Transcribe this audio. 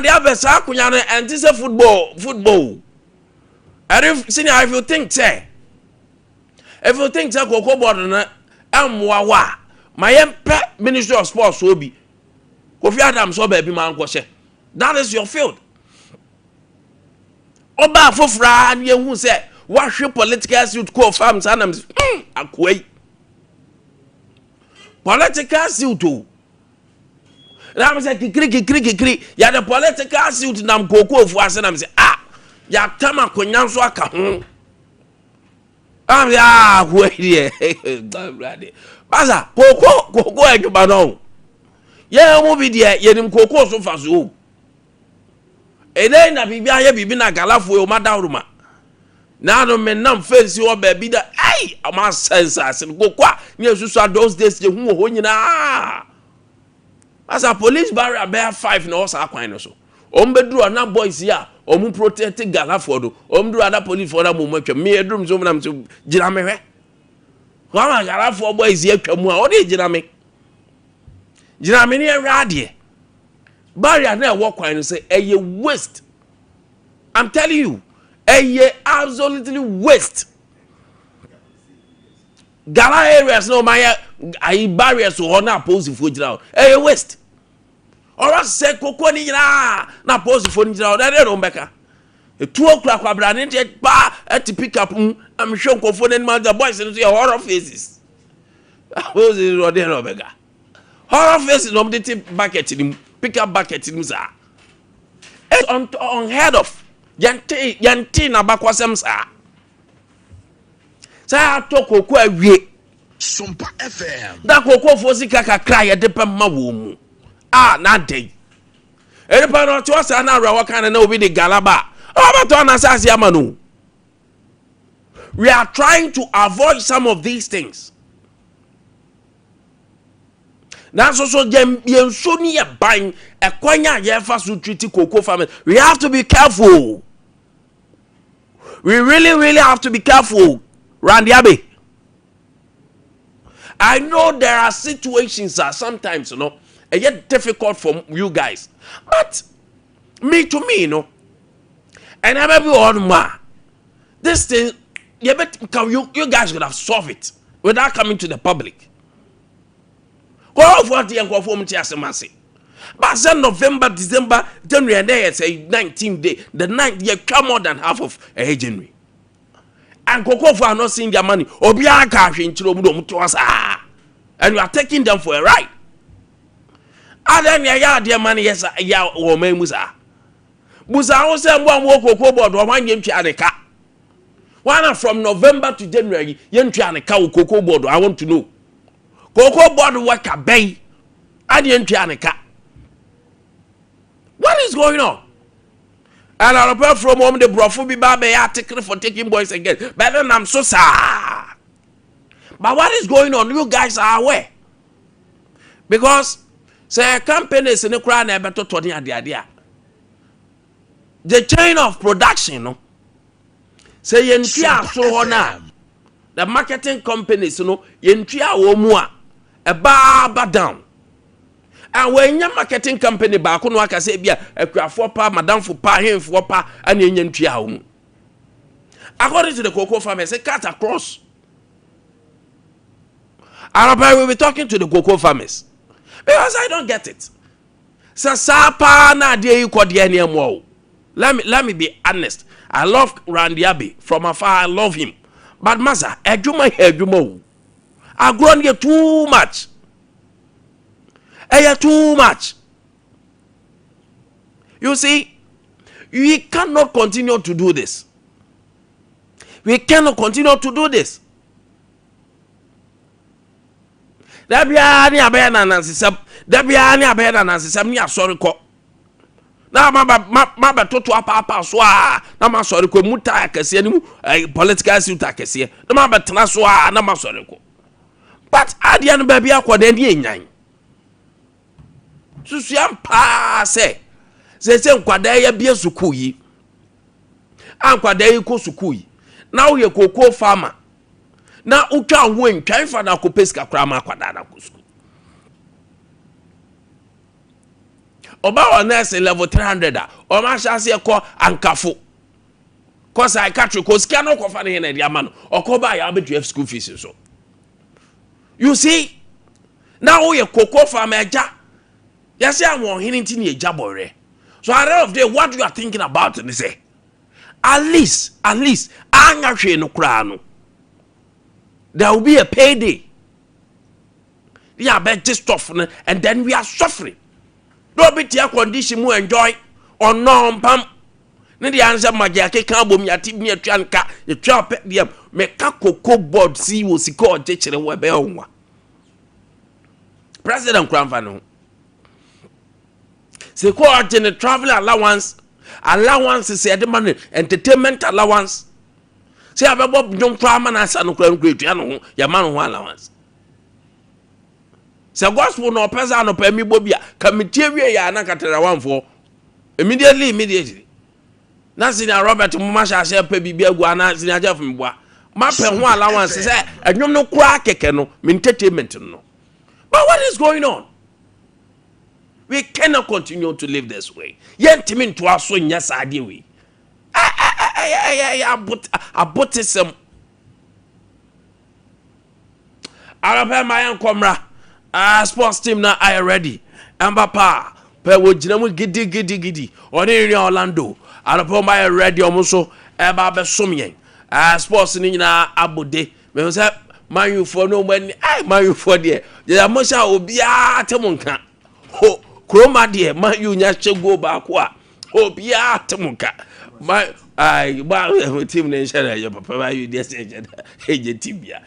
Randy Abesa kunya and this is football. And if you think say Cocoa board na amwawa my Ministry of Sports will be Kofi Adams so baby man kwose. That is your field. Oba fofra and you say what political suit call farms and akwai. Political suit. Na me say kikiri ya the political suit nam Cocoa fu ase na me say ya tama konya so aka ho. Wait here. Baza Cocoa adwuma no. Ye mo bi de ye nim Cocoa so fa so. Ene na bibia ye bibi na galafo e o madawruma. Na no me nam fancy o ba bi da ama sense ase Cocoa ni esusu those days je hu ho nyina. As a police barrier bear 5 na osa akwan no so. Ombeduru na boys here omu protect galafo do. Omduru ada police for na mo matwa me edrum so na me gira me hwe. Kwama galafo boys here twa mu a o de gira me. Gira me ni awade. Barrier na work kwan no say a waste. I'm telling you, a absolutely waste. Gala areas no my barriers so na pose for gira. A waste. Ora say Cocoa ni na pose for gira. That no mbeka. 2 o'clock abra ni ba at pick up I'm sure Cocoa and the boys and see horror faces. Pose is no mbeka. Horror faces no dey bucket him. Pick up bucket in sir. It's unheard of. Yanti na bakwasem sir. Say to Cocoa awie. Sompa FM. Da Cocoa for sika kakra ye depa ma wo mu. Na dey. Eripa no to asa na rawa kan na obi de galaba. Obato na sase amanu. We are trying to avoid some of these things. That's also Yensoni a buying a Kwanya Yefa to treat Cocoa farmers. We have to be careful. We really have to be careful. Randy Abe. I know there are situations that sometimes, it get difficult for you guys. But me, and I may be on ma. This thing, you guys could have solved it without coming to the public. Go for the conform to Yasamasi. But then November, December, January, and there say 19 day. The 9th year come more than half of a January. And Cocoa for not seeing their money. Obia cash in Chilomudum to us. And you are taking them for a ride. And then ya their money, yes, ya or me Musa. Musa also one walk Cocoa board or one yem Chianica. One from November to January, yem Chianica Cocoa board. I want to know. Cocoa board work a bay. I didn't Chianica. What is going on? And I'll apart from home the Brofubi Babe article for taking boys again. But then I'm so sad. But what is going on? You guys are aware. Because say companies in the crown are better to the idea. The chain of production, no. Say yentia so na. The marketing companies, yentia wo a bar down. And when your marketing company back on waka say bia a for pa madam for pa him for pa and yentia. According to the cocoa farmers, say cut across. And I will be talking to the cocoa farmers. Because I don't get it. So sapa na dia you could anymore. Let me be honest. I love Randy Abe from afar. I love him. But Masa, Ejuma, I've grown here too much. Too much. You see, we cannot continue to do this. We cannot continue to do this. Dabiani abena nansisam. Dabiani abena nansisam ni asori ko. Na maba toto apa so na ma sori ko muta akese ni mu political suit akese. Na maba tena so na ma sori ko. But adia no baby akoda ni enyan. Susuam pa se nkwada ya bia suku yi. Ankwada yi ko suku yi. Na wo ye cocoa farmer. Na utwa ho ntwan fa na kopeska kra ma kwada na ko suku. oba wa nurse level 300 o ma sha se ko ankafo ko psychiatric ko sika no ko fa ne na dia ma no okoba ya abedu school fees so you see now we koko farm eja yes am won hinti ne eja bore so at the end of the day what you are thinking about and say at least anga hwe no kra no there will be a payday we are better stuff and then we are suffering don't be your condition mu enjoy or no pam ne the answer magia ke kan bom ya ti mi atwa nka e twa pe dem me ka koko board si wo sika o je kire wo be onwa president kramfa no se ko the travel allowance say the money entertainment allowance say abebo dum kwa ma na asa no kra nkwetwa no ya ma no allowance se gospel no pesa no pa mi bobia committee wie ya na katara wanfo immediately na senior Robert mama sha sha pa bibia gu ana senior Jeff mboa ma pe ho allowance say adwom no kra keke no entertainment no. But what is going on? We cannot continue to live this way. Yentimin to us when yes I do we. Abotism. Arabe my comra. Sports team now I ready. Mbapa. Pe wo jinamu gidi. Oni ni Orlando. Arabe my ready omuso eba be somyen. Sports ni na abode. Me say man you for no when man you for there. Ya mosha obia temunka. Ho kroma de man you nya chego ba ko a obia temunka. My ba team na share your papa you dey say eje tibia